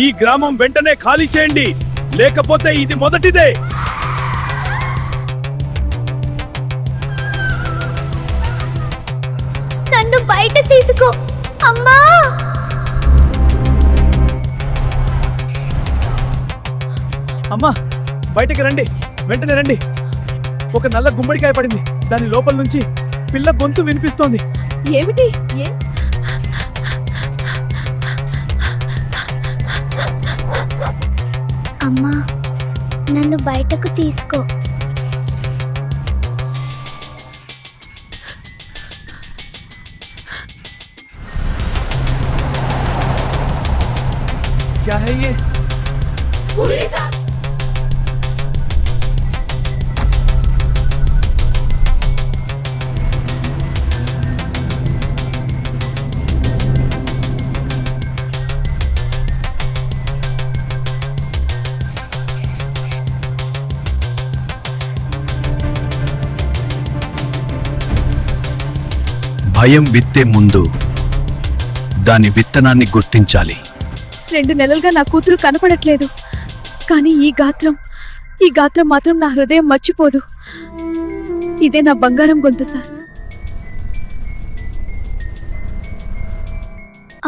ఈ గ్రామం వెంటనే ఖాళీ చేయండి, లేకపోతే ఇది మొదటిదే. నన్ను బయట తీసుకో అమ్మా. అమ్మా, బయటకి రండి, వెంటనే రండి. ఒక నల్ల గుమ్మడికాయ పడింది, దాని లోపల నుంచి పిల్ల గొంతు వినిపిస్తోంది. ఏమిటి? అమ్మా, నన్ను బయటకు తీసుకో. क्या है ये? భయం విత్తే ముందు దాని విత్తనాన్ని గుర్తించాలి. 2 నెలలుగా నా కూతురు కనపడట్లేదు, కానీ ఈ గాత్రం మాత్రం నా హృదయం మర్చిపోదు. ఇదే నా బంగారం గొంతు సార్.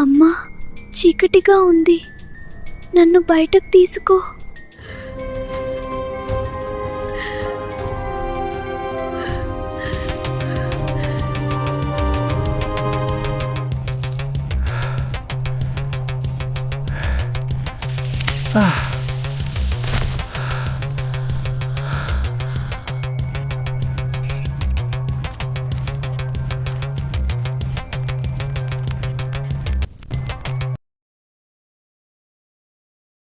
అమ్మా, చీకటిగా ఉంది, నన్ను బయటకు తీసుకో.